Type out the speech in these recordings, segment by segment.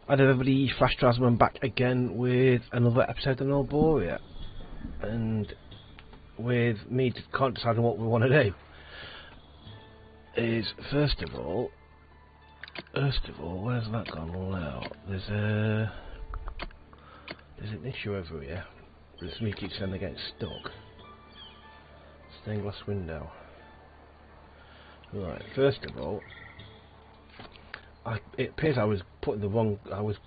Hi there everybody, Flash Drasman back again with another episode of Norboria. And with me can't decide on what we want to do. Is first of all, where's that gone now? There's an issue over here. This me keeps saying they're getting stuck. Stained glass window. Right, first of all, it appears I was putting the wrong. I was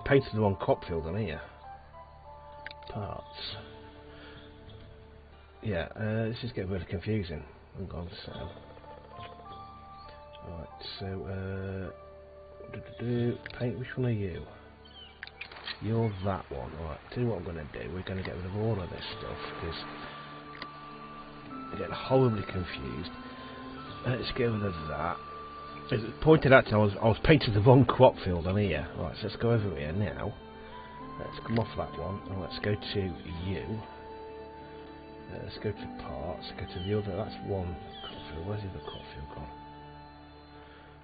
painting the wrong crop field on here. Parts. Yeah, this is getting really confusing. Hang on, so. Right, so paint. Which one are you? You're that one. Right. Tell you what I'm going to do. We're going to get rid of all of this stuff because I'm getting horribly confused. Let's get rid of that. As it pointed out, I was painting the wrong crop field on here. Right, so let's go over here now. Let's come off that one and let's go to you. Let's go to parts. Go to the other. That's one crop field. Where's the other crop field gone?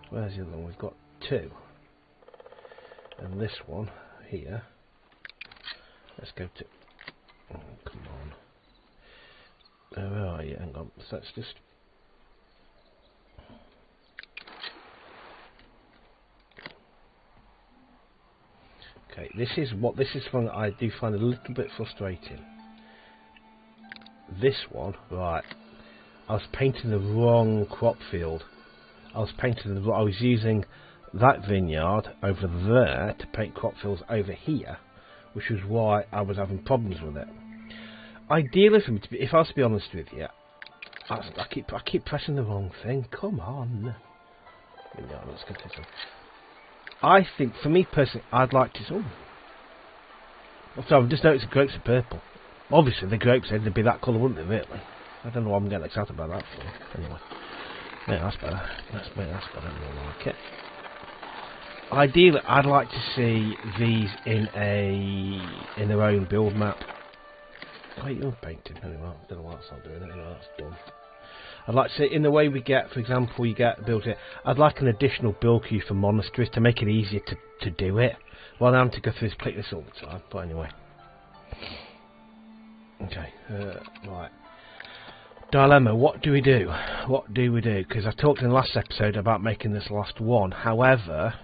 Where's the other one? We've got two. And this one here. Let's go to. Oh, come on. Where are you? Hang on. So let's just. Okay, this is one that I do find a little bit frustrating. This one, right? I was painting the wrong crop field. I was using that vineyard over there to paint crop fields over here, which was why I was having problems with it. Ideally, for me to be, if I was to be honest with you, I keep pressing the wrong thing. Come on. Vineyard, let's go to this one. I think, for me personally, I'd like to. Oh, I've just noticed the grapes are purple. Obviously, the grapes they'd be that colour, wouldn't they? Really? I don't know why I'm getting excited about that for. Anyway, yeah, that's better. That's better. I don't like it. Ideally, I'd like to see these in their own build map. Wait, you're painting anyway. I don't know why that's not doing it. Anyway, that's done. I'd like to see in the way we get, for example, you get built it. I'd like an additional build queue for monasteries to make it easier to do it, rather than having to go through this all the time. But anyway, okay, right. Dilemma. What do we do? What do we do? Because I talked in the last episode about making this last one. However,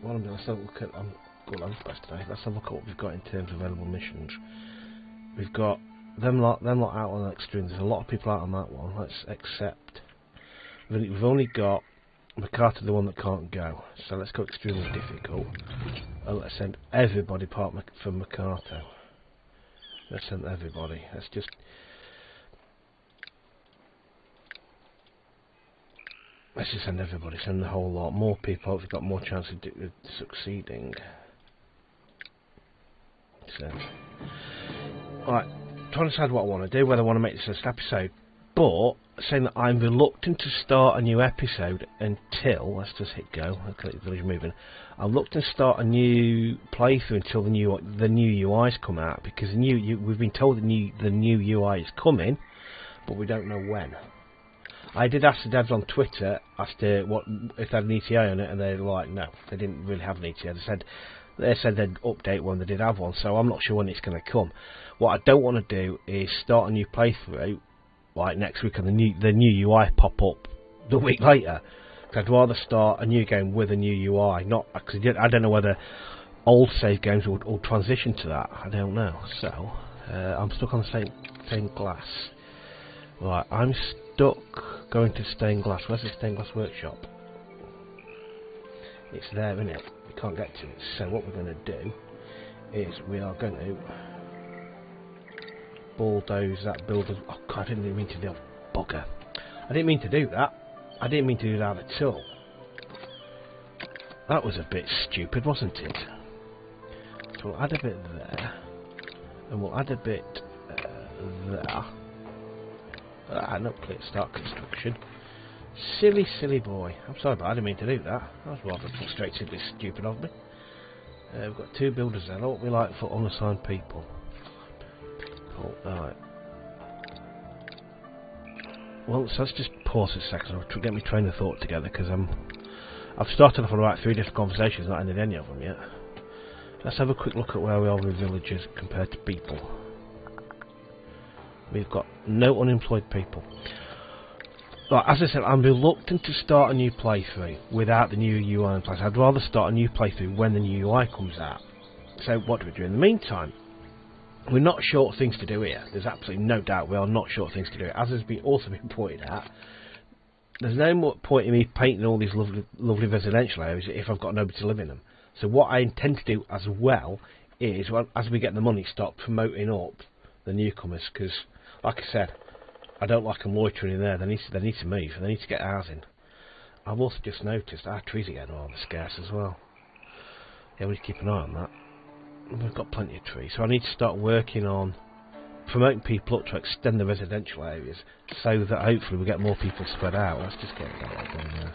let's have a look at. I'm good on today. Let's have a look at what we've got in terms of available missions. We've got. Them lot out on the extreme. There's a lot of people out on that one. Let's accept. We've only got Makata, the one that can't go. So let's go extremely difficult. And let's send everybody from Makata. Let's send everybody. Let's just. Send everybody. Send the whole lot. More people. Hopefully got more chance of succeeding. So. Right. Trying to decide what I want to do, whether I want to make this an episode, but saying that I'm reluctant to start a new episode until, let's just hit go, okay, the village moving. I'm reluctant to start a new playthrough until the new UIs come out, because we've been told the new UI is coming, but we don't know when. I did ask the devs on Twitter as to what if they had an ETA on it, and they're like, no, they didn't really have an ETA. They said they'd update when they did have one, so I'm not sure when it's going to come. What I don't want to do is start a new playthrough like next week and the new UI pop up the week later. I'd rather start a new game with a new UI, not because I don't know whether old save games will transition to that. I don't know. So I'm stuck on the same glass. Right, I'm stuck going to stained glass. Where's the stained glass workshop? It's there, isn't it? We can't get to it. So what we're going to do is we are going to bulldoze that builder. Oh God, I didn't even mean to do bugger. I didn't mean to do that. I didn't mean to do that at all. That was a bit stupid, wasn't it? So we'll add a bit there, and we'll add a bit there. No, click start construction. Silly boy. I'm sorry, but I didn't mean to do that. That was rather frustratingly stupid of me. We've got two builders there. What we like for unassigned people. Cool. Alright. Well, so let's just pause a second. I'll get my train of thought together because I'm I've started off on about 3 different conversations, not ended any of them yet. Let's have a quick look at where we are with villagers compared to people. We've got no unemployed people. Like, as I said, I'm reluctant to start a new playthrough without the new UI in place. I'd rather start a new playthrough when the new UI comes out. So what do we do in the meantime? We're not short of things to do here. There's absolutely no doubt we are not short of things to do. As has also been pointed out, there's no more point in me painting all these lovely residential areas if I've got nobody to live in them. So what I intend to do as well is, well, as we get the money, start promoting up the newcomers, because, like I said, I don't like them loitering in there. They need to move. They need to get housing. I've also just noticed our trees are getting rather scarce as well. Yeah, we need to keep an eye on that. We've got plenty of trees, so I need to start working on promoting people up to extend the residential areas, so that hopefully we get more people spread out. Let's just get that down there.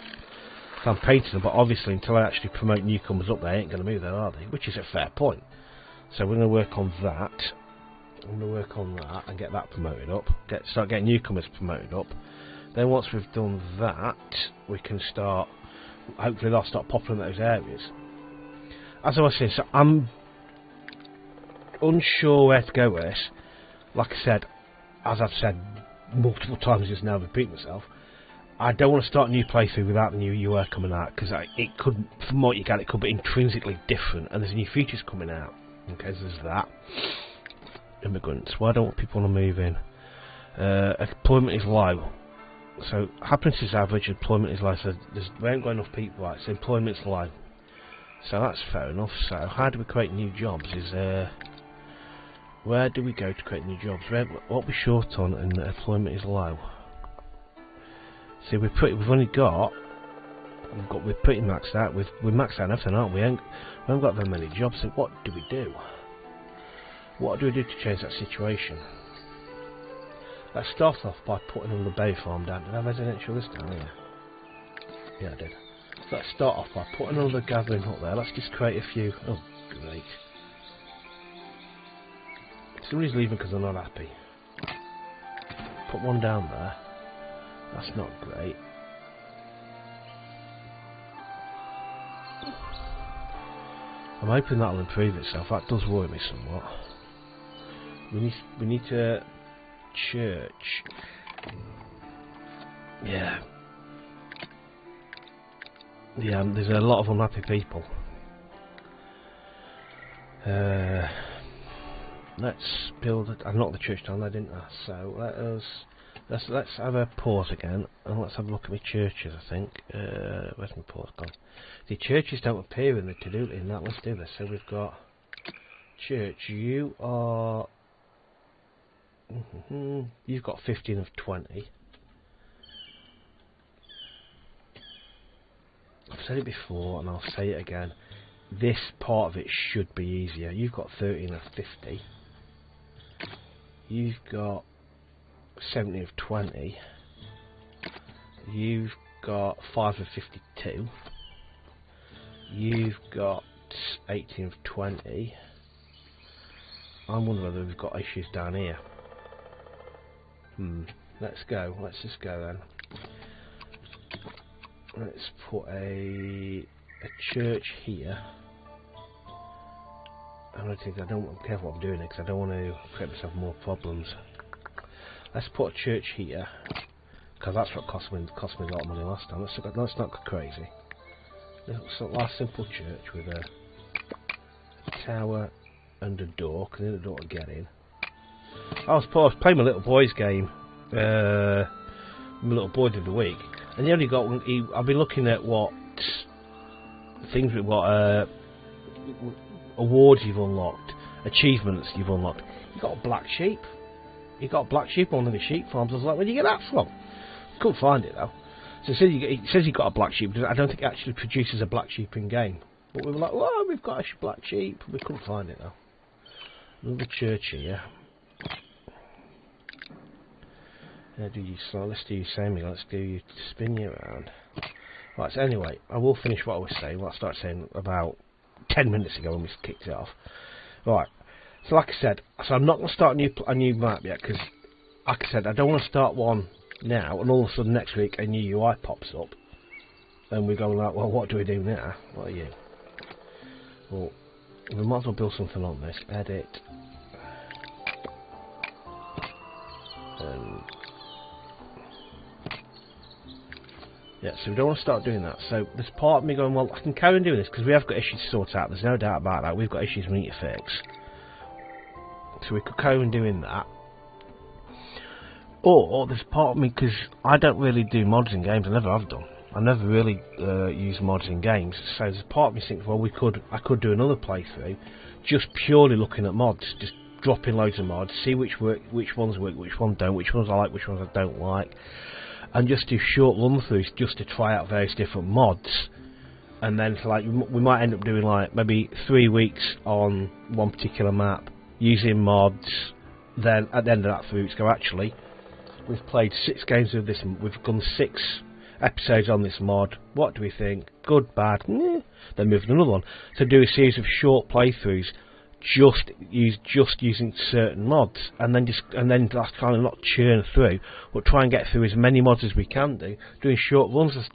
So I'm painting them, but obviously until I actually promote newcomers up, they ain't going to move there, are they? Which is a fair point. So we're going to work on that. I'm going to work on that and get that promoted up. Start getting newcomers promoted up. Then once we've done that, we can start. Hopefully they'll start popping in those areas. As I was saying, so I'm unsure where to go with this. Like I said, as I've said multiple times just now, repeat myself, I don't want to start a new playthrough without the new UI coming out, because it could, from what you get, it could be intrinsically different, and there's new features coming out. Okay, so there's that. Immigrants, why don't people want to move in? Employment is low, so happiness is average, employment is low, so we ain't got enough people, right? So employment's low, so that's fair enough. So how do we create new jobs? Where do we go to create new jobs? What we're short on, and employment is low. See, we're pretty maxed out. We're maxed out everything, aren't we? We haven't got very many jobs. So what do we do? What do we do to change that situation? Let's start off by putting another berry farm down. Did I have residential this down here? Yeah, I did. So let's start off by putting another gathering up there. Let's just create a few. Oh, great. Somebody's leaving because they're not happy. Put one down there. That's not great. I'm hoping that'll improve itself. That does worry me somewhat. We need to church. Yeah. Yeah, there's a lot of unhappy people. Let's build it. I knocked the church down there, didn't I? So let's have a pause again, and let's have a look at my churches. I think where's my pause gone? The churches don't appear in the to-do in that. Let's do this. So we've got church. You are. You've got 15 of 20. I've said it before, and I'll say it again. This part of it should be easier. You've got 13 of 50. You've got 70 of 20. You've got 5 of 52. You've got 18 of 20. I'm wondering whether we've got issues down here. Let's go. Let's just go then. Let's put a church here. I'm careful what I'm doing because I don't want to create myself more problems. Let's put a church here, because that's what cost me a lot of money last time. Let's not go crazy. It's a last simple church with a tower and a door, because the door to get in. I was playing my little boy's game. My little boy did the week, and he only got. I've been looking at what things with what awards you've unlocked, achievements you've unlocked. You got a black sheep. You got a black sheep on one of the sheep farms. I was like, where did you get that from? Couldn't find it though. So it says you got a black sheep. I don't think it actually produces a black sheep in game. But we were like, oh, we've got a black sheep. We couldn't find it though. Another church here. Let's do you same. Let's do you spin you around. Right. So anyway, I will finish what I was saying. What I started saying about 10 minutes ago when we kicked it off. Right. So like I said, I'm not going to start a new map yet, because like I said, I don't want to start one now and all of a sudden next week a new UI pops up. and we're going like, well, what do we do now? What are you? Well, we might as well build something on this. Edit. Yeah, so we don't want to start doing that. So there's part of me going, well, I can carry on doing this because we have got issues to sort out. There's no doubt about that. We've got issues we need to fix. So we could carry on doing that. Or there's part of me, because I don't really do mods in games. I never have done. I never really use mods in games. So there's part of me thinks, well, I could do another playthrough, just purely looking at mods, just drop in loads of mods, see which ones work, which ones don't, which ones I like, which ones I don't like. And just do short run-throughs just to try out various different mods, and then for like we might end up doing like maybe 3 weeks on one particular map using mods. Then at the end of that 3 weeks, go actually, we've played 6 games of this. We've done 6 episodes on this mod. What do we think? Good, bad? Then move to another one. So do a series of short playthroughs. Just using certain mods, and then that's kind of not churn through, but try and get through as many mods as we can do, doing short runs as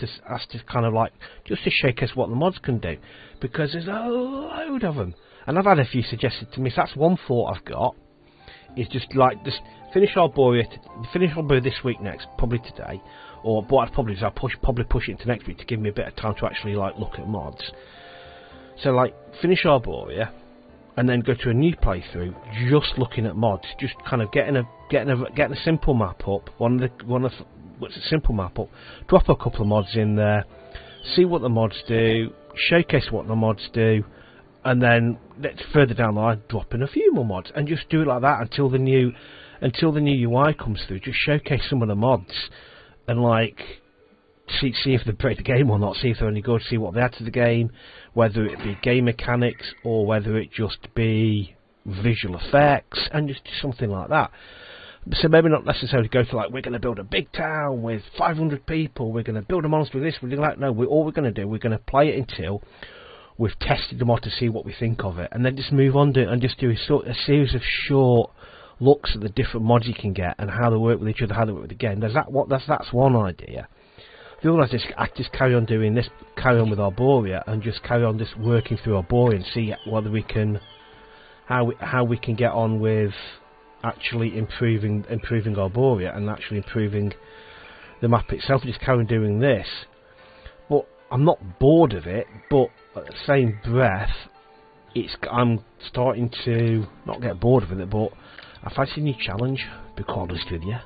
to kind of like just to showcase what the mods can do, because there's a load of them, and I've had a few suggested to me. So that's one thought I've got, is just finish Arboria this week, next, probably today, or what I'd probably do is I'll probably push it into next week to give me a bit of time to actually like look at mods. So like finish Arboria, and then go to a new playthrough, just looking at mods, just kind of getting a simple map up, what's a simple map up, drop a couple of mods in there, see what the mods do, showcase what the mods do, and then further down the line, drop in a few more mods, and just do it like that until the new UI comes through. Just showcase some of the mods, and like see if they break the game or not, see if they're any good, see what they add to the game, whether it be game mechanics or whether it just be visual effects, and just something like that. So maybe not necessarily go to like, we're going to build a big town with 500 people, we're going to build a monster with this, we're going to no, all we're going to do, we're going to play it until we've tested the mod to see what we think of it, and then just move on to it and just do a series of short looks at the different mods you can get and how they work with each other, how they work with the game. That's one idea. The other is I just carry on doing this, carry on with Arboria, and just carry on just working through Arboria and see whether we can, how we can get on with actually improving Arboria and actually improving the map itself. Just carry on doing this, but I'm not bored of it. But at the same breath, I'm starting to not get bored of it. But I fancy a new challenge. To be quite honest with you.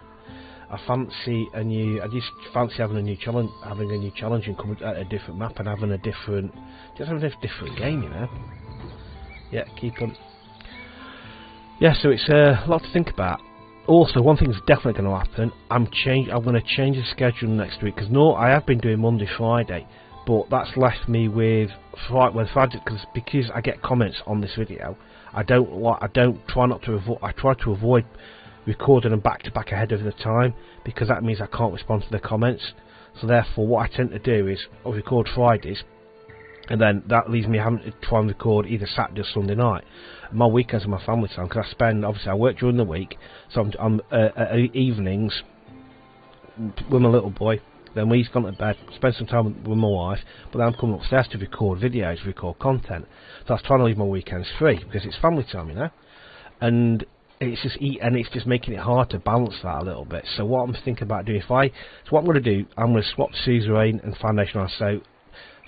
I just fancy having a new challenge, and coming at a different map and having a different game, you know. Yeah, keep them. Yeah, so it's a lot to think about. Also, one thing that's definitely going to happen. I'm going to change the schedule next week, because I have been doing Monday, Friday, but that's left me with Friday, because I get comments on this video. I try to avoid recording them back to back ahead of the time, because that means I can't respond to the comments. So therefore what I tend to do is I'll record Fridays, and then that leaves me having to try and record either Saturday or Sunday night. My weekends are my family time, because I work during the week, so I'm evenings with my little boy. Then when he's gone to bed, spend some time with my wife, but then I'm coming upstairs to record videos, record content. So I was trying to leave my weekends free, because it's family time, you know. And it's just making it hard to balance that a little bit. So what I'm thinking about doing, what I'm going to do, I'm going to swap Suzerain and Foundation on. So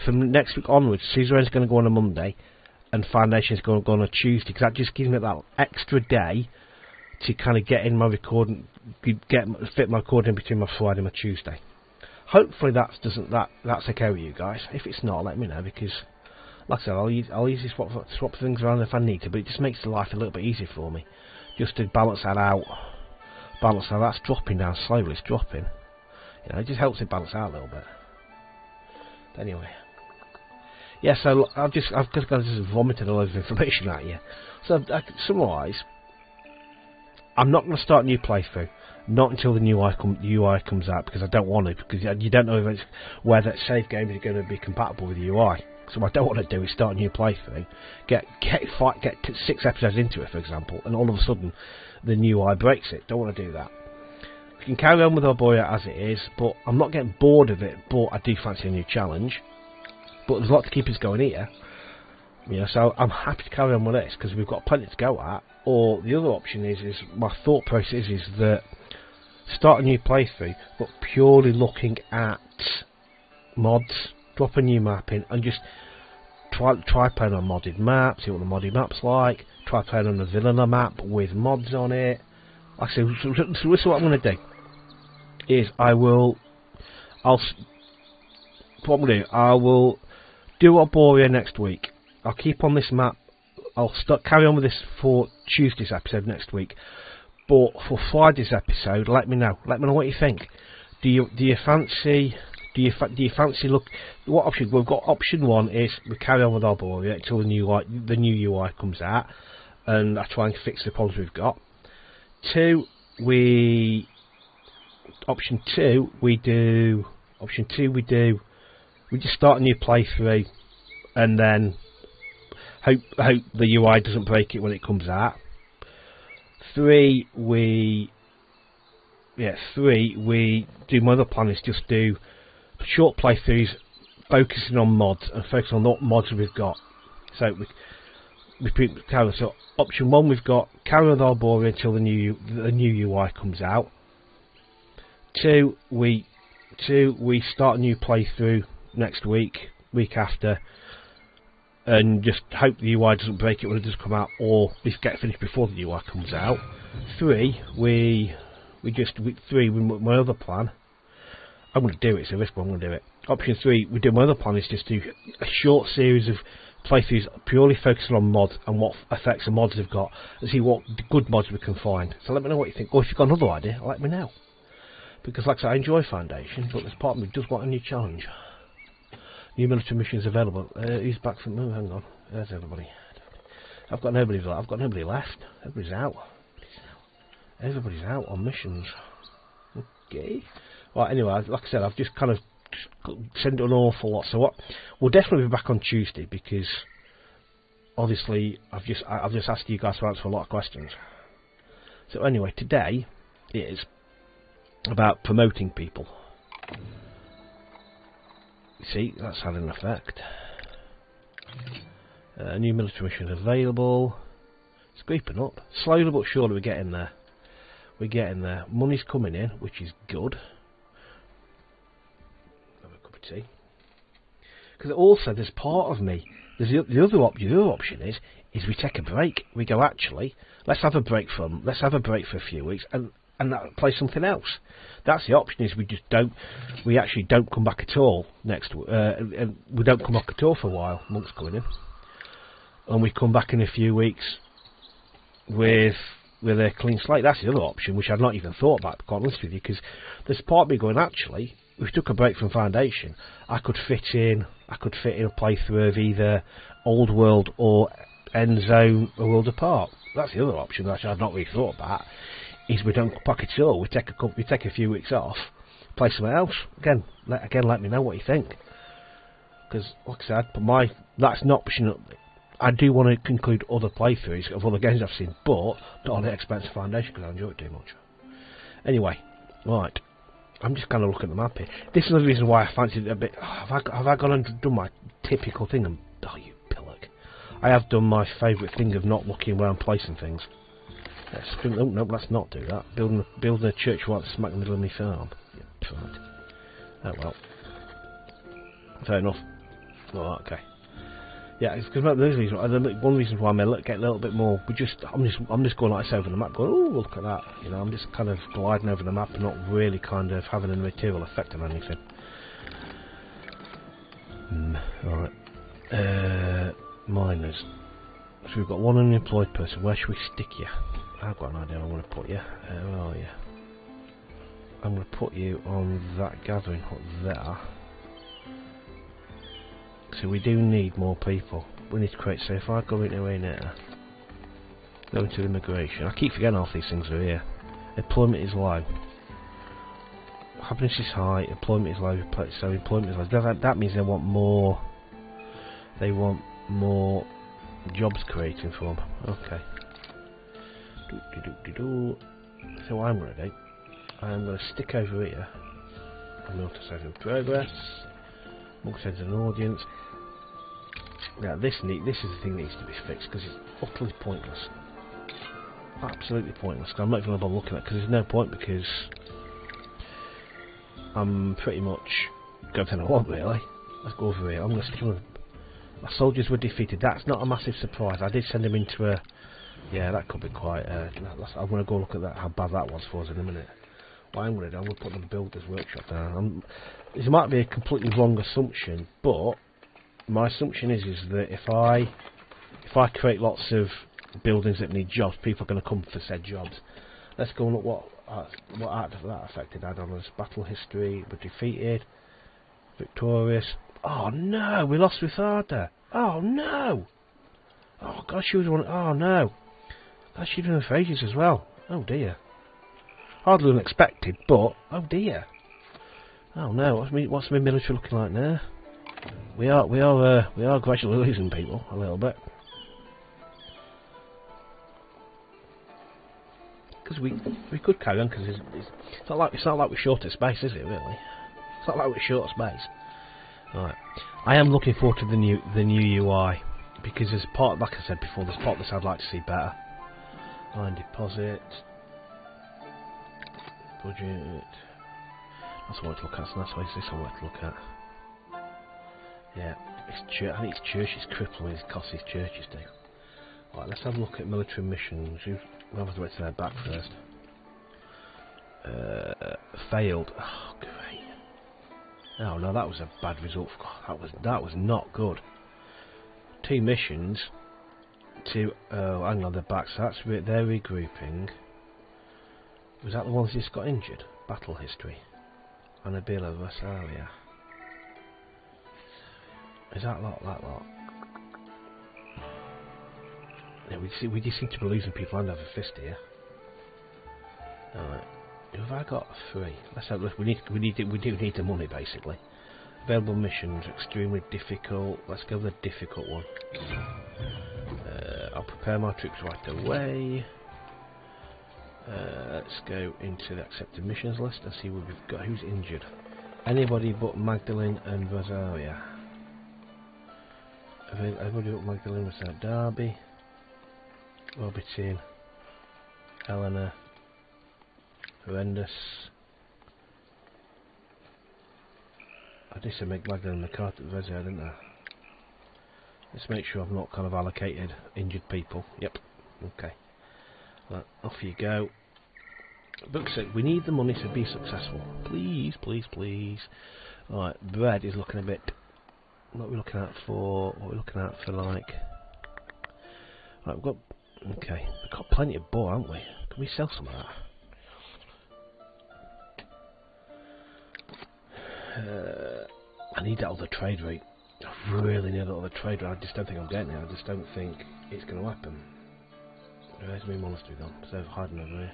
from next week onwards, Suzerain's going to go on a Monday, and Foundation's going to go on a Tuesday, because that just gives me that extra day to kind of get in my recording, fit my recording between my Friday and my Tuesday. Hopefully that's okay with you guys. If it's not, let me know, because like I said, I'll easily swap things around if I need to, but it just makes the life a little bit easier for me. Just to balance that out. That's dropping down slowly. It's dropping. You know, it just helps it balance out a little bit. Anyway, yeah. So I've just vomited a load of information at you. So I can summarise. I'm not going to start a new playthrough. Not until the new UI comes out, because I don't want to. Because you don't know whether save games are going to be compatible with the UI. So what I don't want to do is start a new playthrough, get 6 episodes into it, for example, and all of a sudden the new UI breaks it. Don't want to do that. We can carry on with Arborea as it is, but I'm not getting bored of it, but I do fancy a new challenge. But there's a lot to keep us going here. You know, so I'm happy to carry on with this, because we've got plenty to go at. Or the other option is my thought process is that start a new playthrough, but purely looking at mods, drop a new map in, and just try playing on a modded map, see what the modded map's like, try playing on a vanilla map with mods on it. Like I said, so this is what I'm going to do, is I will do Arborea next week. I'll keep on this map, I'll carry on with this for Tuesday's episode next week, but for Friday's episode, let me know what you think. Do you fancy look what option we've got? Option 1 is we carry on with Arborea until the new UI comes out, and I try and fix the problems we've got. Option two we just start a new playthrough, and then hope the UI doesn't break it when it comes out. 3 we do. My other plan is just do short playthroughs focusing on mods and focusing on what mods we've got. So so option 1 we've got carry on Arborea until the new UI comes out. 2 we start a new playthrough next week after, and just hope the UI doesn't break it when it does come out, or we get finished before the UI comes out. 3 my other plan, I'm going to do it, it's a risk, but I'm going to do it. Option 3, my other plan is just do a short series of playthroughs purely focusing on mods and what effects the mods have got, and see what good mods we can find. So let me know what you think, or if you've got another idea, let me know. Because like I said, I enjoy Foundation, but there's part of me does want a new challenge. New military missions available. Who's back from? Oh, hang on. There's everybody. I've got nobody left. Everybody's out. Everybody's out on missions. Okay. Well, anyway, like I said, I've just kind of sent an awful lot. So what? We'll definitely be back on Tuesday, because obviously I've just asked you guys to answer a lot of questions. So anyway, today is about promoting people. See, that's had an effect. New military mission available. It's creeping up. Slowly but surely we're getting there. We're getting there. Money's coming in, which is good. Have a cup of tea. Because also there's part of me. There's the other option is we take a break. We go, actually, let's have a break for a few weeks and play something else. That's the option. Is we actually don't come back at all and we don't come back at all for a while. Months coming in, and we come back in a few weeks with a clean slate. That's the other option, which I've not even thought about, to be quite honest with you, because there's part of me going, actually, if we took a break from Foundation, I could fit in a playthrough of either Old World or End Zone, A World Apart. That's the other option that I've not really thought about. Is we don't come back at all. We take a few weeks off, play something else. Again, let me know what you think. Because, like I said, that's an option. I do want to conclude other playthroughs of other games I've seen, but not on the expense of Foundation, because I enjoy it too much. Anyway, right, I'm just kind of looking at the map here. This is the reason why I fancied it a bit. Have I gone and done my typical thing? Oh, you pillock! I have done my favourite thing of not looking where I'm placing things. No, let's not do that. Building a church right smack in the middle of my farm. Yeah, right. Oh well. Fair enough. Well, okay. Yeah, it's because one of the reasons why I may get a little bit more. I'm just going like this over the map, going, oh, look at that. You know, I'm just kind of gliding over the map and not really kind of having a material effect on anything. Alright. Miners. So we've got one unemployed person. Where should we stick you? I've got an idea. I want to put you. Where are you? I'm going to put you on that gathering hut there. So we do need more people. We need to create. So if I go into here, go into immigration. I keep forgetting half these things are here. Employment is low. Happiness is high. Employment is low. So employment is low. That means they want more. They want more jobs creating for them. Okay. So what I'm going to do I'm going to stick over here. I'm going to save in progress. I'm going to save an audience. Now this is the thing that needs to be fixed because it's utterly pointless. Absolutely pointless. I'm not even going to bother looking at it because there's no point because I'm pretty much going to I want really. Let's go over here. I'm going to stick with. My soldiers were defeated. That's not a massive surprise. I did send them into a. Yeah, that could be quite. I'm going to go look at that. How bad that was for us in a minute. What I'm going to do, I'm going to put the builder's workshop down. This might be a completely wrong assumption, but my assumption is that if I create lots of buildings that need jobs, people are going to come for said jobs. Let's go and look what art that affected. Add-ons, battle history, we're defeated, victorious. Oh no, we lost with Arda. Oh no. Oh god, she was one. Oh no. God, she's doing the ages as well. Oh dear. Hardly unexpected, but oh dear. Oh no, what's my military looking like now? We are gradually losing people a little bit. Because we could carry on because it's not like we're short of space, is it? Really? It's not like we're short of space. Right. I am looking forward to the new UI because there's part, like I said before, there's part of this I'd like to see better. Line deposit, budget. That's what I want to look at. So that's what this I want to look at. Yeah, I think it's churches crippling as costs these churches do. Right, let's have a look at military missions. We'll have to wait till they're back first. Failed. Oh, great. Oh no, that was a bad result. God, that was not good. 2 missions. Oh, hang on, they're back. So that's they're regrouping. Was that the ones that just got injured? Battle history. Annabella Vassalia. Is that lot? That lot? Yeah, we just seem to be losing people and have a fist here. Alright. Who have I got? 3. Let's have a look. We do need the money basically. Available missions, extremely difficult. Let's go with the difficult one. I'll prepare my troops right away. Let's go into the accepted missions list and see what we've got. Who's injured? Anybody but Magdalene and Rosaria. Everybody but Magdalene was at Derby. Robertine, Helena, horrendous. I did say make Magdalene McCarthy Rosaria, didn't I? Let's make sure I've not kind of allocated injured people. Yep. Okay. Right, off you go. Book said we need the money to be successful. Please, please, please. Right, bread is looking a bit. What are we looking at for? What are we looking at for like? Right, we've got. Okay, we've got plenty of boar, haven't we? Can we sell some of that? I need that other trade rate. I really need that other trade rate. I just don't think I'm getting it. I just don't think it's going to happen. Where's my monastery gone? It's over hiding over here.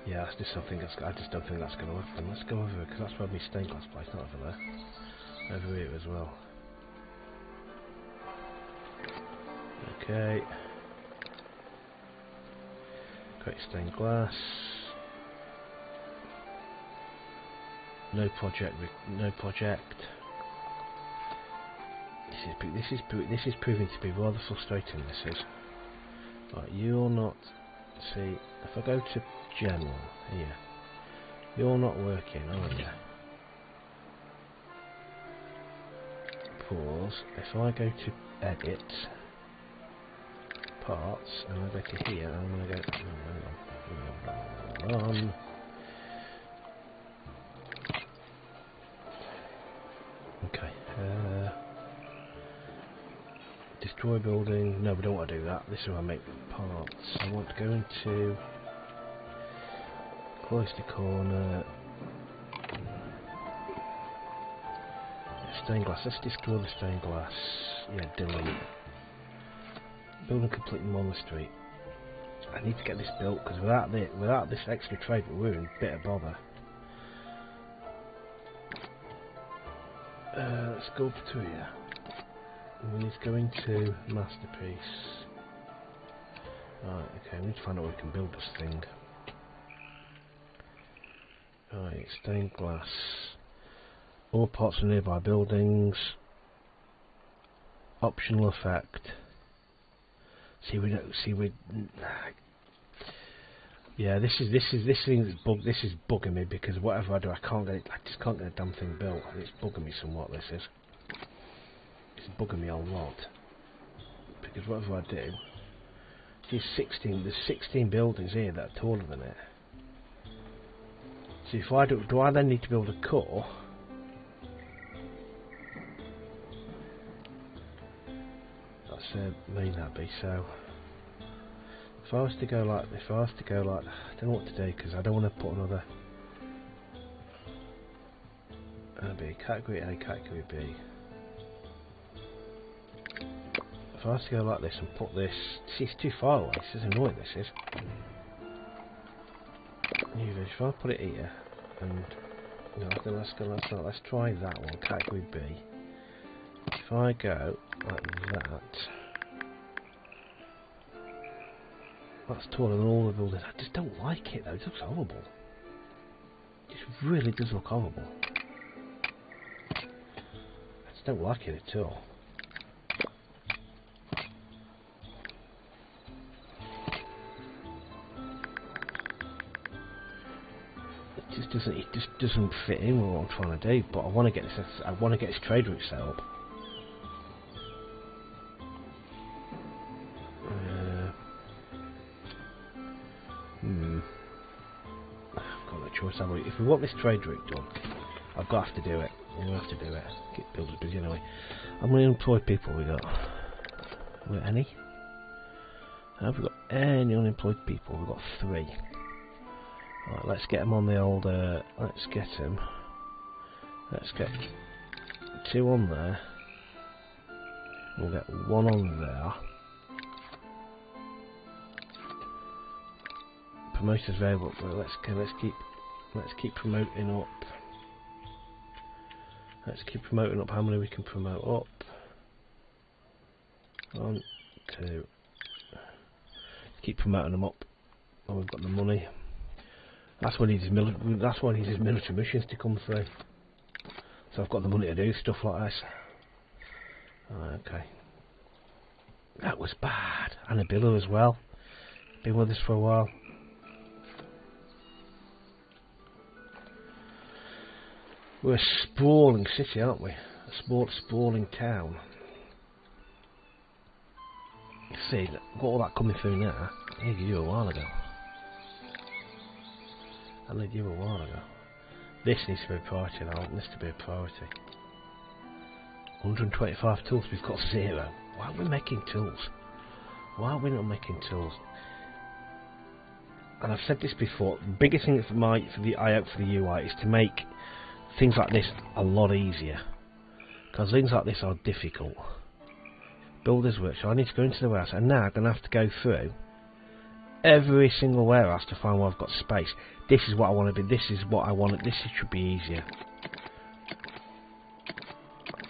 Yeah, that's just something I just don't think that's going to happen. Let's go over here because that's where my stained glass place, not over there. Over here as well. Okay. Great stained glass. No project. No project. This is proving to be rather frustrating. This is. Right, you're not. See, if I go to general here, you're not working, are you? Pause. If I go to edit parts and I go to here, I'm going to go. Hang on. Okay. Destroy building. No, we don't want to do that. This is where I make parts. I want to go into cloister corner. Stained glass. Let's destroy the stained glass. Yeah, delete. Building complete monastery. I need to get this built because without this extra trade, we're in a bit of bother. Let's go up to here. We need to go into masterpiece. Right, okay, we need to find out where we can build this thing. Right, stained glass. All parts of nearby buildings. Optional effect. See, we don't see we. Yeah, this thing is bugging me because whatever I do, I just can't get a damn thing built. It's bugging me somewhat. This is. It's bugging me a lot because whatever I do, see, there's 16 buildings here that are taller than it. So if I do I then need to build a core? That's may not be so. If I was to go like, I don't know what to do because I don't want to put another. That'd be category A, category B. If I was to go like this and put this, see, it's too far away. This is annoying. This is. If I put it here, and let's try that one, category B. If I go like that, that's taller than all the buildings. I just don't like it though. It looks horrible. It really does look horrible. I just don't like it at all. It just doesn't fit in with what I'm trying to do. But I want to get this. I want to get this trade route set up. I've got no choice. If we want this trade route done, I've got to have to do it. I'm gonna have to do it. Get builders busy anyway. I'm going to employ people. We got any? Have we got any unemployed people? We've got 3. Right, let's get them on the old. Let's get them. Let's get 2 on there. We'll get 1 on there. Promoters variable. Well, let's keep promoting up. Let's keep promoting up. How many we can promote up? 1, 2. Keep promoting them up. Oh, we've got the money. That's why he needs his military missions to come through. So I've got the money to do stuff like this. Right, okay. That was bad. And a biller as well. Been with us for a while. We're a sprawling city, aren't we? A sprawling town. See, got all that coming through now. I needed you a while ago. This needs to be a priority now. I want this to be a priority. 125 tools, we've got 0. Why aren't we making tools? Why are we not making tools? And I've said this before, the biggest thing for the UI is to make things like this a lot easier. Because things like this are difficult. Builders workshop, I need to go into the warehouse, and now I'm going to have to go through every single warehouse to find where I've got space. This is what I want to be, this is what I want, this should be easier.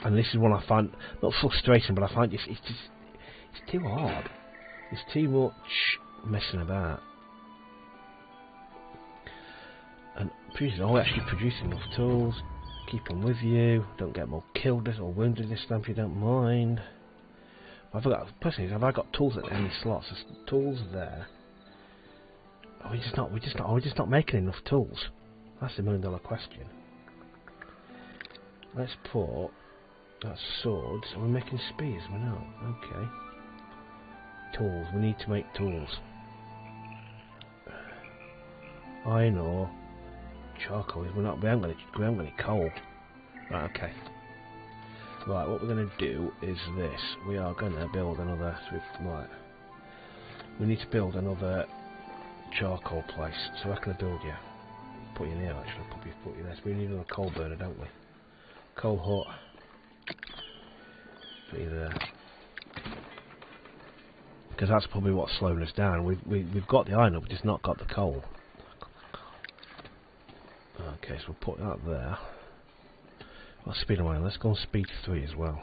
And this is what I find, not frustrating, but I find it's too hard. It's too much messing about. And we're actually producing enough tools. Keep them with you. Don't get more killed or wounded this time if you don't mind. Personally, have I got tools at any slots? There's tools there. Are we just not making enough tools? That's the $1 million question. Let's put that swords. Are we making spears? We're not. Okay. Tools. We need to make tools. Iron ore. Charcoal. We haven't got any coal. Right. Okay. Right. What we're going to do is this. We are going to build another. Right. We need to build another charcoal place. So where can I build you? Put you in here actually. Probably put you there. So we need another coal burner, don't we? Coal hut. Put you there. Because that's probably what's slowing us down. We've got the iron, but just not got the coal. Okay, so we'll put that there. Well, speed of iron. Let's go on speed 3 as well.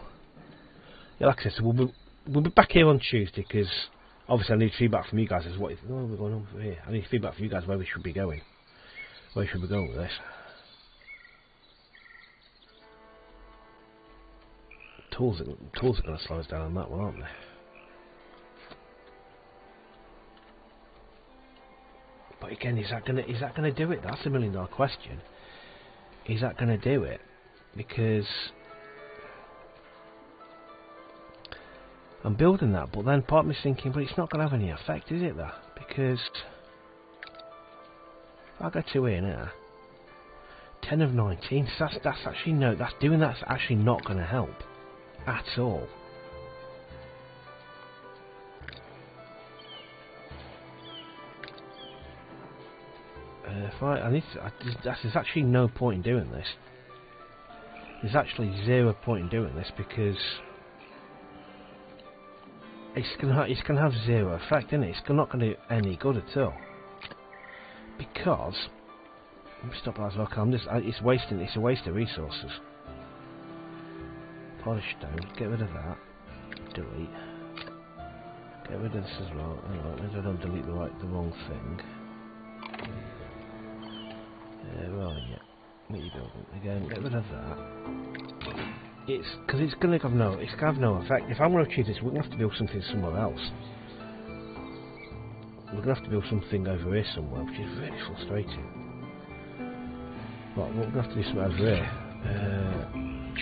Yeah, like I said, so we'll be back here on Tuesday because obviously I need feedback from you guys as what we're going on here. I need feedback from you guys where we should be going. Where should we go with this? Tools are going to slow us down on that one, aren't they? But again, is that going to do it? That's a $1 million question. Is that going to do it? Because I'm building that, but then part of me's thinking, but it's not going to have any effect, is it? That because if I go to here now, 10 of 19. So that's actually no. That's actually not going to help at all. There's actually no point in doing this. There's actually 0 point in doing this because it's gonna have 0 effect, isn't it? It's not gonna do any good at all. Because let me stop that as well. It's a waste of resources. Polish stone. Get rid of that. Delete. Get rid of this as well. Anyway, maybe I don't delete the wrong thing. Where are you? What are you building? Again, get rid of that. Because it's gonna have no effect. If I'm gonna achieve this, we're gonna have to build something somewhere else. We're gonna have to build something over here somewhere, which is really frustrating. Right, we're gonna have to do something over here.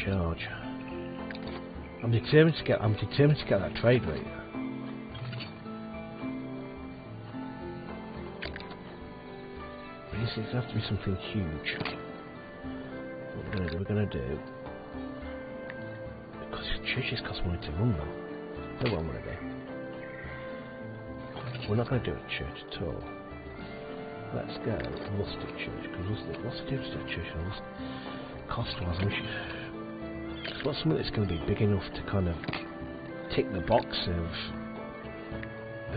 Charge. I'm determined to get that trade rate. It's gonna have to be something huge. What we're gonna do. Because churches cost money to run though. That's what I'm gonna do. We're not gonna do a church at all. Let's go rustic church, because what's the difference to a church and rustic? Cost-wise, it's not something that's going to be big enough to kind of tick the box of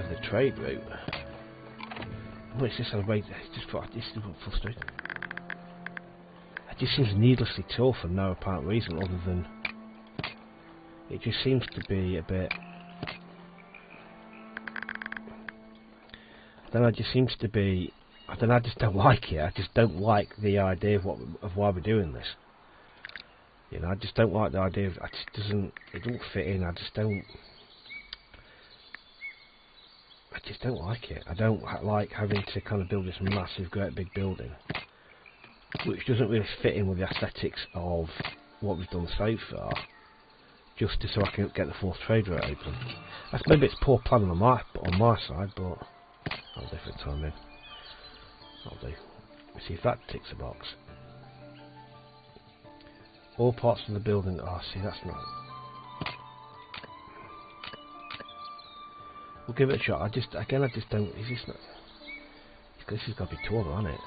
the trade route. Well, it's just frustrating. It just seems needlessly tall for no apparent reason other than it just seems to be a bit. I just don't like it. I just don't like the idea of why we're doing this. You know, I just don't like the idea of it doesn't fit in. I just don't like it. I don't like having to kind of build this massive, great big building, which doesn't really fit in with the aesthetics of what we've done so far. Just so I can get the fourth trade route open. That's maybe it's poor planning on my side, but I'll do for the time in. I'll do. Let's see if that ticks a box. All parts of the building. Oh, see, that's not. We'll give it a shot. I just don't. Is this not? This has got to be taller, hasn't it?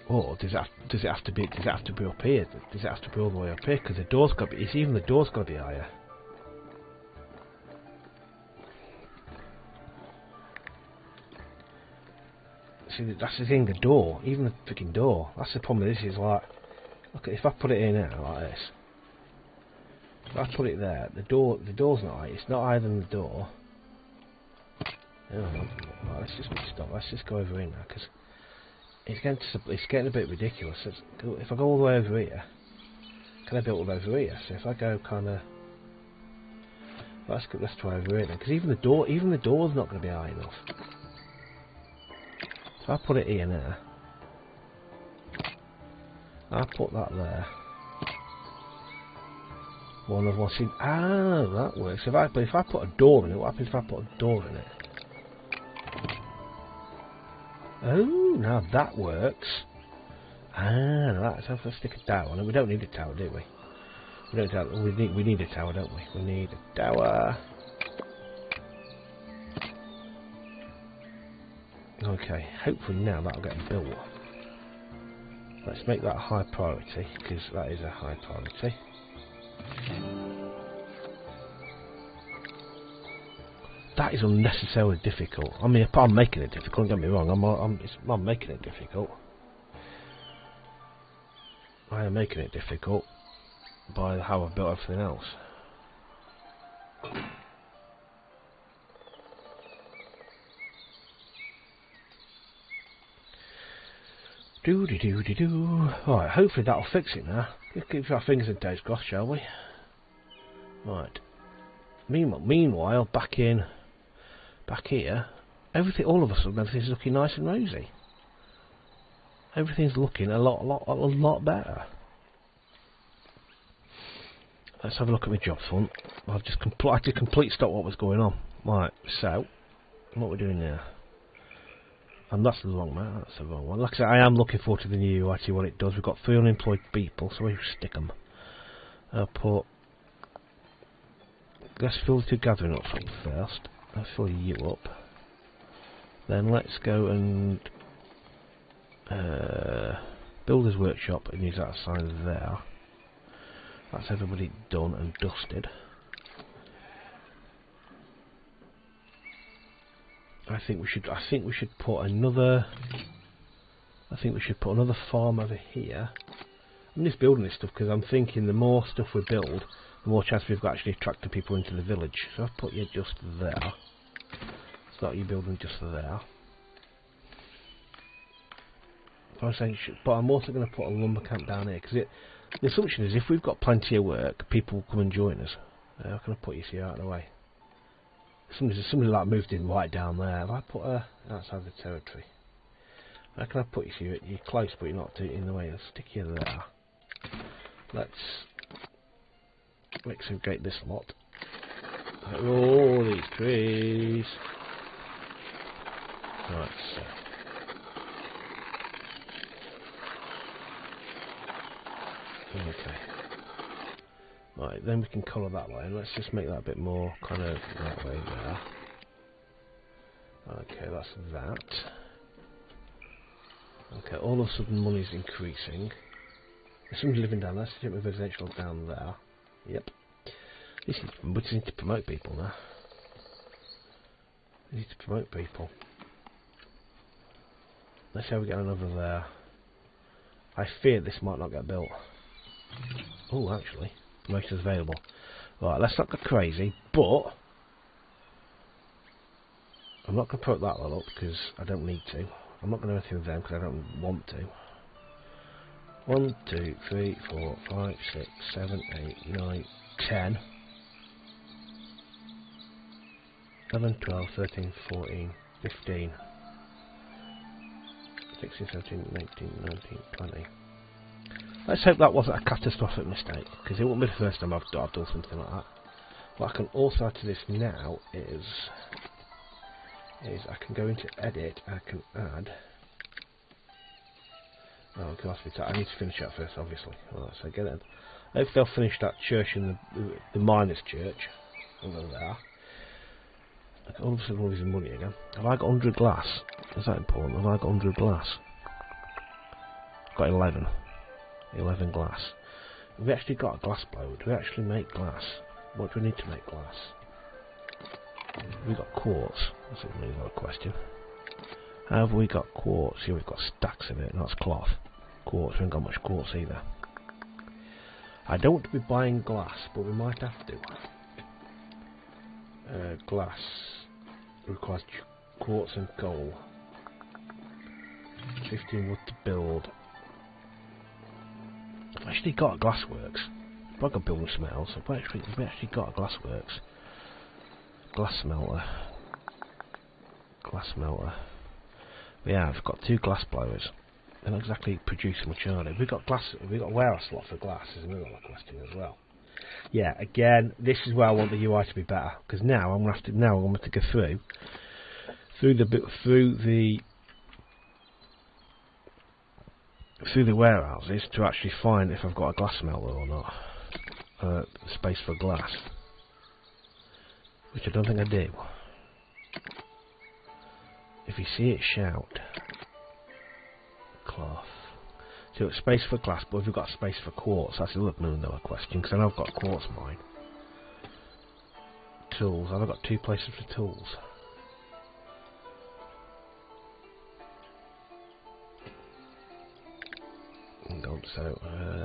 Or does it have to be up here? Does it have to be all the way up here? Because the door's got to be. Even the door's got to be higher. See, that's the thing. The door, even the freaking door. That's the problem with this. Is like, look, if I put it in now like this, if I put it there, the door's not high. It's not higher than the door. Oh, right, let's just stop. Let's just go over here now because. It's getting a bit ridiculous. If I go all the way over here, can I build it over here? So if I go kind of, let's try over here then, because even the door's not going to be high enough. So I put it here now. I put that there. One of what's in. Ah, that works. If I put a door in it, what happens if I put a door in it? Oh, now that works. Ah, right. So let's stick a tower on it. We don't need a tower, do we? We need a tower, don't we? We need a tower. Okay. Hopefully now that'll get built. Let's make that a high priority, because that is a high priority. That is unnecessarily difficult. I mean, I'm making it difficult, don't get me wrong, I'm making it difficult. I am making it difficult by how I've built everything else. Do. Right, hopefully that'll fix it now. Let's keep our fingers and toes crossed, shall we? Right. Meanwhile, back here, all of a sudden, everything's looking nice and rosy. Everything's looking a lot better. Let's have a look at my job front. I've just complete stop what was going on. Right, so what we're doing now. And that's the wrong man, that's the wrong one. Like I said, I am looking forward to the new UI, what it does. We've got 3 unemployed people, so we'll stick them. Let's fill the 2 gathering up first. Let's fill you up. Then let's go and Builder's Workshop and use that sign there. That's everybody done and dusted. I think we should put another farm over here. I'm just building this stuff because I'm thinking the more stuff we build, the more chance we've got actually attracting people into the village. So I've put you just there. Start you building just there. I was saying, but I'm also going to put a lumber camp down here because the assumption is if we've got plenty of work, people will come and join us. How can I put you see out of the way? Somebody like moved in right down there. Have I put her outside the territory? How can I put you so you're close but you're not in the way? Let's stick you there. Let's excavate this lot. All these trees. Right, so. Okay. Right, then we can colour that way, and let's just make that a bit more kind of that way there. Okay, that's that. Okay, all of a sudden money's increasing. There's somebody living down there, let's take my residential down there. Yep. We just need to promote people now. We need to promote people. Let's see how we get another there. I fear this might not get built. Oh, actually. Promotions available. Right, let's not go crazy, but I'm not going to put that one up because I don't need to. I'm not going to do anything with them because I don't want to. 1, 2, 3, 4, 5, 6, 7, 8, 9, 10, 11, 12, 13, 14, 15, 16, 17, 18, 19, 20. Let's hope that wasn't a catastrophic mistake, because it won't be the first time I've done something like that. What I can also add to this now is I can go into edit, I can add. Oh, it can ask me to. I need to finish that first, obviously. Right, so get it. I hope they'll finish that church in the miners' church over there. All of a sudden, I'm losing money again. Have I got 100 glass? Is that important? Have I got 100 glass? I've got 11. 11 glass. Have we actually got a glass blower? Do we actually make glass? What do we need to make glass? We've got quartz. That's a really good question. Have we got quartz? Here we've got stacks of it. That's cloth. Quartz. We haven't got much quartz either. I don't want to be buying glass, but we might have to. Glass requires quartz and coal. 15 wood to build. I've actually got a glassworks. I've got building something else. We've actually got a glassworks. Glass smelter. Glass smelter. We have got 2 glass blowers. They're not exactly producing much, are they? We've got a warehouse slot for glass, is another question as well. Yeah, again, this is where I want the UI to be better, because now I'm going to go through the warehouses to actually find if I've got a glass smelter or not. Space for glass, which I don't think I do. If you see it, shout. Cloth. So it's space for glass, but have we got space for quartz? That's another question, because I know I've got a quartz mine. Tools. Have I got 2 places for tools? Hang on, so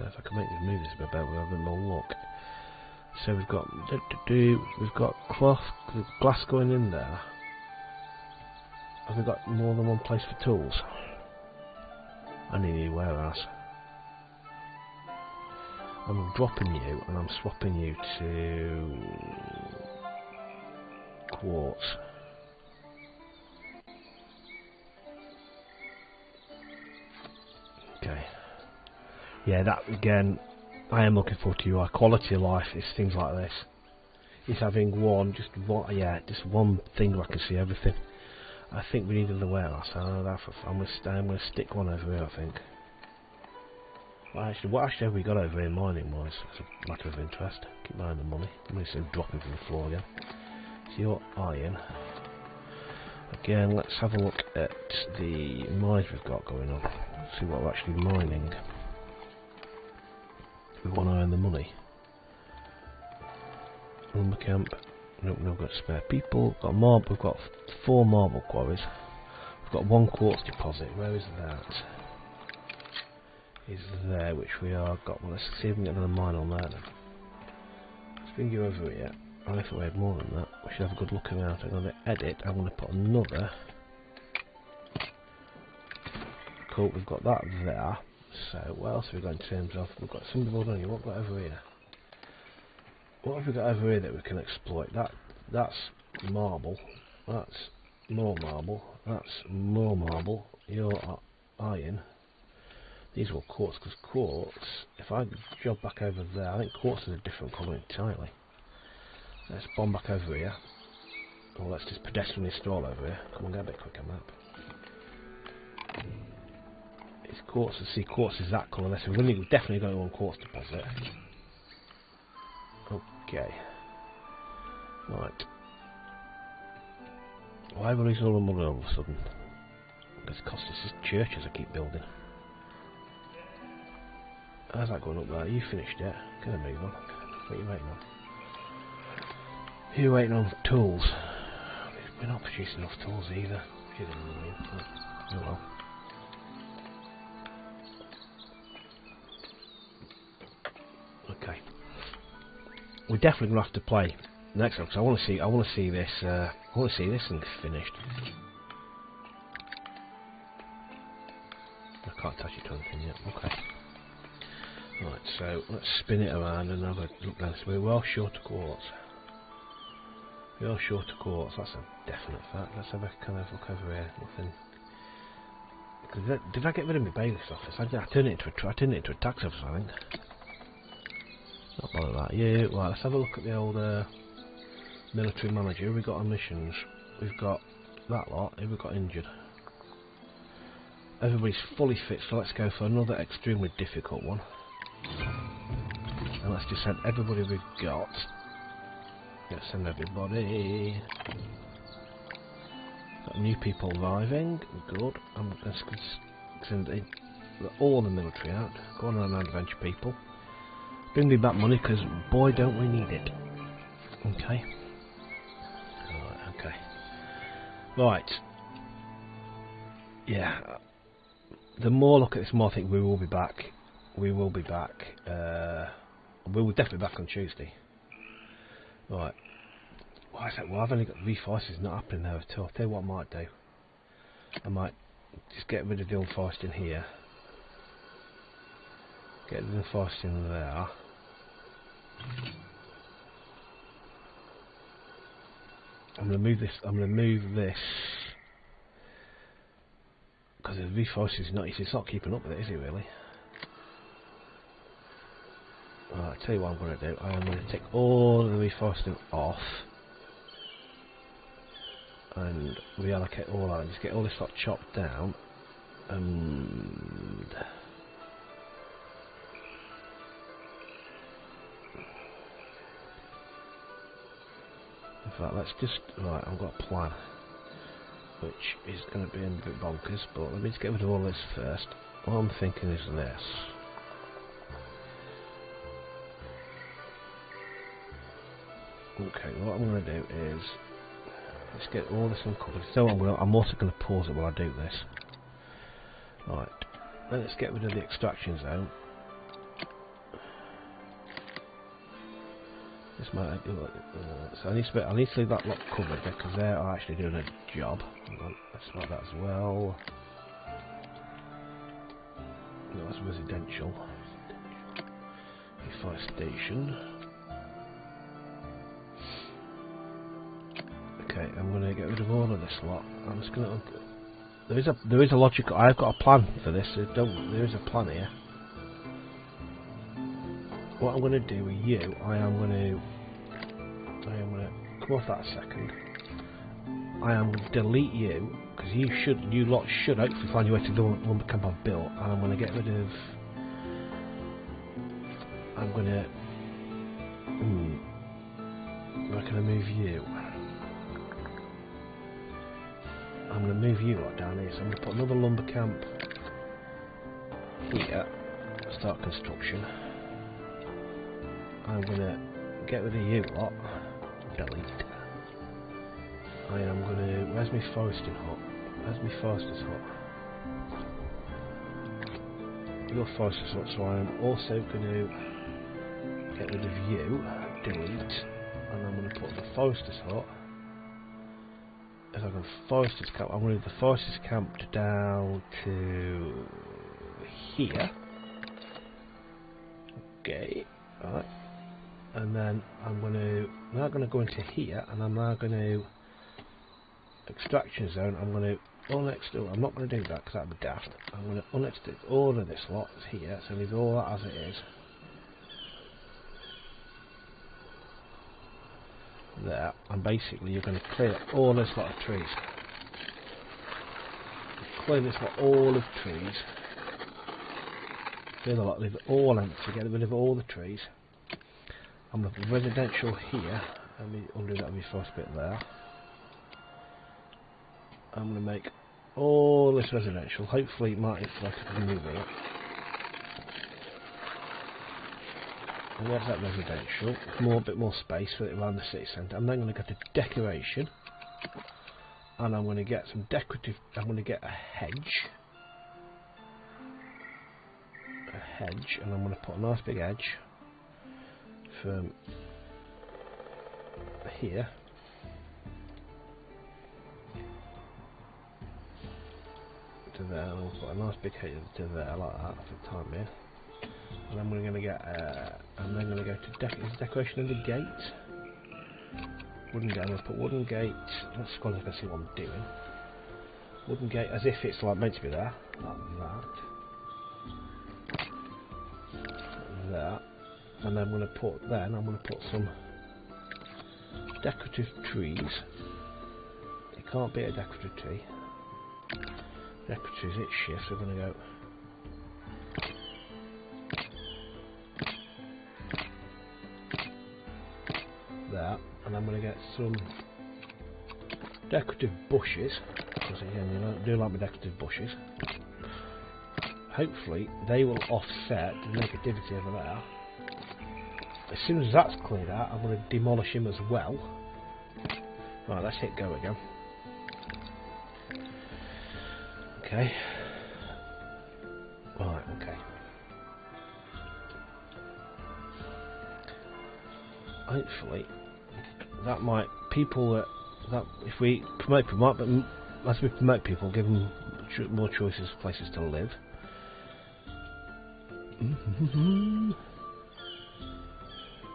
if I can make this move this a bit better, we'll have a bit more look. So we've got glass going in there. Have we got more than 1 place for tools? I need a new warehouse. I'm dropping you and I'm swapping you to quartz. Okay. Yeah, that again, I am looking forward to UI. Quality of life is things like this. It's having just one thing where I can see everything. I think we need another warehouse. I'm going to stick one over here, I think. Well, what actually have we got over here mining wise? It's a matter of interest. Keep an eye on the money. I'm going to see them dropping from the floor again. So you're iron. Again, let's have a look at the mines we've got going on. See what we're actually mining. We want to earn the money. Lumber camp. Nope, we've got spare people. We've got 4 marble quarries. We've got 1 quartz deposit. Where is that? Is there, which we are got. Well, let's see if we can get another mine on there then. Let's bring you over here. I thought we had more than that. We should have a good look around. I'm going to edit. I'm going to put another. Cool, we've got that there. So, what else have we got in terms of? We've got some people on here. What have we got over here? What have we got over here that we can exploit? That's marble. That's more marble. That's more marble. You're iron. These were quartz, because quartz, if I job back over there, I think quartz is a different colour entirely. Let's bomb back over here. Or let's just pedestrianly stroll over here. Come on, get a bit quicker, map. It's quartz, see, quartz is that colour. We're definitely going to want quartz deposit. Okay. Right. Why are we losing all the money all of a sudden? Because it costs us churches I keep building. How's that going up there? You finished yet? Gonna move on. What are you waiting on? Who are you waiting on for tools? We're not producing enough tools either. Oh well. Okay. We're definitely gonna have to play next one because I want to see this. I want to see this thing finished. I can't touch it to anything yet. Okay. Right, so let's spin it around and have a look down. So we're well short of quartz. We are short of quartz. That's a definite fact. Let's have a kind of look over here. Nothing. Did I get rid of my bailiff's office? I turned it into a tax office, I think. Not bother that. Yeah, right, let's have a look at the old military manager. Who we got on missions? We've got that lot. Who we got injured? Everybody's fully fit, so let's go for another extremely difficult one. And let's just send everybody we've got. Let's send everybody. Got new people arriving. Good. I'm going to send all the military out. Go on an adventure, people. Bring me back money, because boy don't we need it. Okay. Right, okay. Right. Yeah. The more I look at this, more I think we will be back. We will be back. We will definitely be back on Tuesday. Right. Why is that? Well, I've only got reforesting not happening there at all. I'll tell you what I might do. I might just get rid of the unforesting here. Get the unforesting there. I'm going to move this. I'm going to move this. Because the reforesting is not. It's not keeping up with it, is it really? Right, I'll tell you what I'm going to do. I am going to take all the reforesting off and reallocate all that and just get all this lot chopped down and in fact let's just right, I've got a plan which is going to be a bit bonkers, but let me just get rid of all this first. what I'm thinking is this. Okay, what I'm going to do is let's get all this uncovered. So I'm also going to pause it while I do this. Right, let's get rid of the extraction zone. This might so I need to leave that lot covered because they are actually doing a job. Let's mark that as well. No, that's residential. Fire station. Okay, I'm going to get rid of all of this lot. I'm just going to. There is a logical. I've got a plan for this. There is a plan here. What I'm going to do with you, I am going to come off that a second. I am going to delete you because you lot should hopefully find your way to the lumber camp I've built, and I'm going to get rid of. I'm going to. Where can I move you? I'm going to move you lot down here. So I'm going to put another lumber camp here. Start construction. I'm going to get rid of you lot. Delete. I am going to. Where's my foresting hut? Where's my forester's hut? Your forester's hut. So I am also going to get rid of you. Delete. And I'm going to put the forester's hut. If I go forester's camp, I'm going to move the forester's camp down to here. Okay. Alright. And then I'm going to go into here, and I'm now going to extraction zone. I'm going to unextrude. I'm not going to do that because that'd be daft. I'm going to unextrude all of this lot here, so leave all that as it is. There, and basically you're going to clear all this lot of trees. Clear this lot all of trees. Clear the lot, leave it all empty. Get rid of all the trees. I'm going to put residential here. Let me undo that my first bit there. I'm going to make all this residential. Hopefully it might reflect if I can move it. And there's that residential. A bit more space for it around the city centre. I'm then going to go to decoration. And I'm going to get some decorative. I'm going to get a hedge. And I'm going to put a nice big edge from here to there, and I'll put a nice big hedge to there like that for the time being. And then we're going to get. I'm then going to go to decoration of the gate. Wooden gate. I'm going to put wooden gate. Let's go and see what I'm doing. Wooden gate as if it's like meant to be there, like that. There. And then I'm going to put some decorative trees. It can't be a decorative tree. Decorative trees, it shifts. We're going to go. There, and I'm going to get some decorative bushes. Because again, you do like my decorative bushes. Hopefully, they will offset the negativity over there. As soon as that's cleared out, I'm going to demolish him as well. Right, let's hit go again. Okay. Right, okay. Hopefully, that might that if we promote people, but as we promote people, give them more choices, places to live.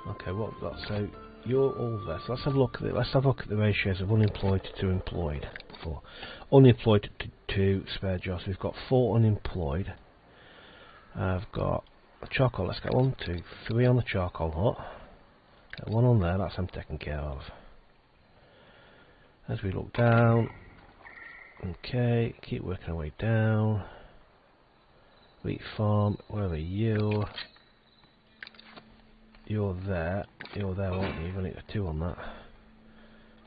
Okay, what that? So you're all there. So let's have a look at it. Let's have a look at the ratios of unemployed to employed. For unemployed to spare jobs, we've got 4 unemployed. I've got a charcoal. Let's get 1, 2, 3 on the charcoal hut. Get 1 on there. That's I'm taken care of. As we look down, okay, keep working our way down. Wheat farm. Where are you? You're there, aren't you? You've only got 2 on that.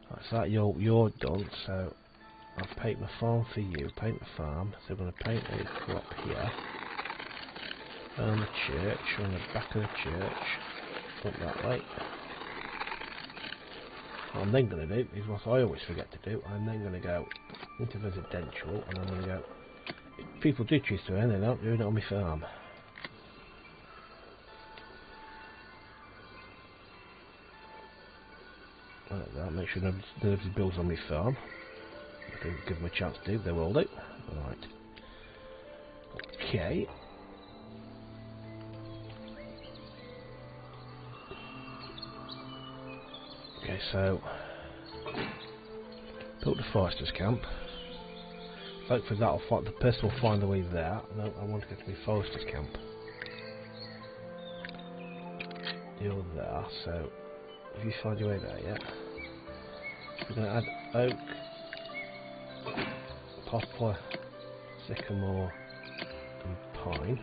Right, so that you're done. So I'll paint my farm for you. Paint the farm. So I'm going to paint a crop here. On the church, on the back of the church. Up that way. What I'm then going to do is what I always forget to do. I'm then going to go into residential, and I'm going to go. If people do choose to earn, they don't do it on my farm. Like that. Make sure nobody builds on my farm. I think give them a chance to do. They will do. Right. Okay. Okay, so built the forester's camp. Hopefully that'll find the person will find the way there. No, I want to go to my forester's camp. You're there, so if you find your way there, yeah. We're going to add oak, poplar, sycamore, and pine.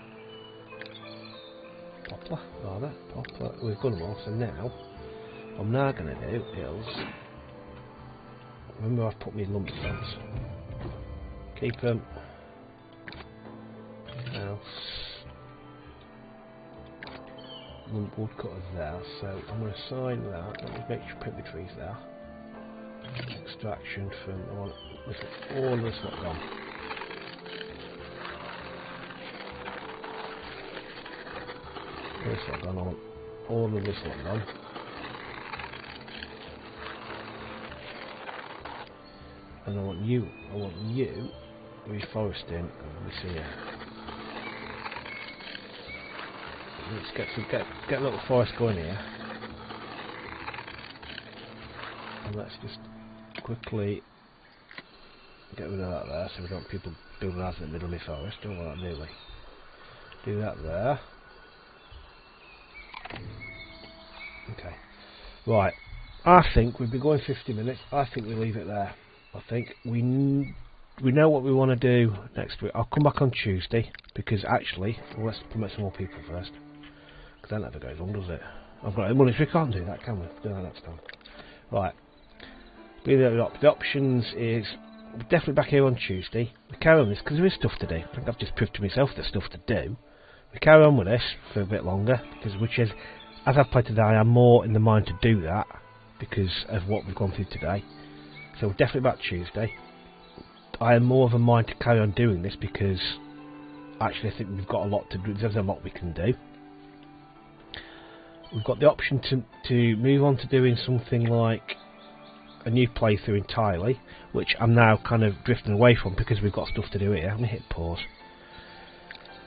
Poplar, rather. Poplar. We've got them all, so now what I'm now going to do is, remember I've put my lump stones. Keep them. House. Lump woodcutters there, so I'm going to assign that. Let me make sure put the trees there. Extraction from all this lot gone. This lot gone on. All of this lot gone. And I want you reforesting this here. Let's get a little forest going here. And let's just quickly get rid of that there, so we don't want people building houses in the middle of the forest. Don't want that, do we? Do that there. Okay. Right. I think we've been going 50 minutes. I think we leave it there. I think we know what we want to do next week. I'll come back on Tuesday because actually, well, let's promote some more people first. Because that never goes on, does it? I've got money, so we can't do that, can we? Do that next time. Right. The options is we're definitely back here on Tuesday. We carry on this because there is stuff to do. I think I've just proved to myself there's stuff to do. We carry on with this for a bit longer because, as I've played today, I'm more in the mind to do that because of what we've gone through today. So we're definitely back Tuesday. I am more of a mind to carry on doing this because actually I think we've got a lot to do. There's a lot we can do. We've got the option to move on to doing something like a new playthrough entirely, which I'm now kind of drifting away from because we've got stuff to do here. I'm going to hit pause.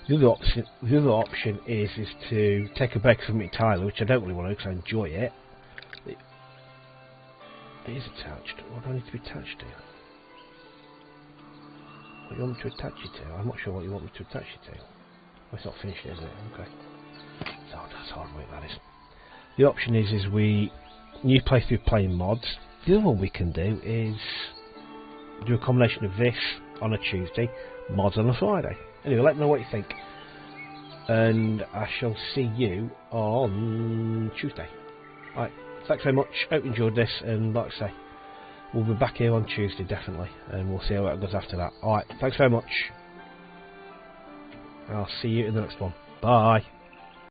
The other option is to take a break from it entirely, which I don't really want to because I enjoy it. It is attached. What do I need to be attached to? What do you want me to attach you to? I'm not sure what you want me to attach you to. Well, it's not finished, is it? Okay. So that's hard work, that is. The option is we new playthrough playing mods. The other one we can do is do a combination of this on a Tuesday, mods on a Friday. Anyway, let me know what you think. And I shall see you on Tuesday. Alright, thanks very much. Hope you enjoyed this, and like I say, we'll be back here on Tuesday definitely, and we'll see how it goes after that. Alright, thanks very much. I'll see you in the next one. Bye.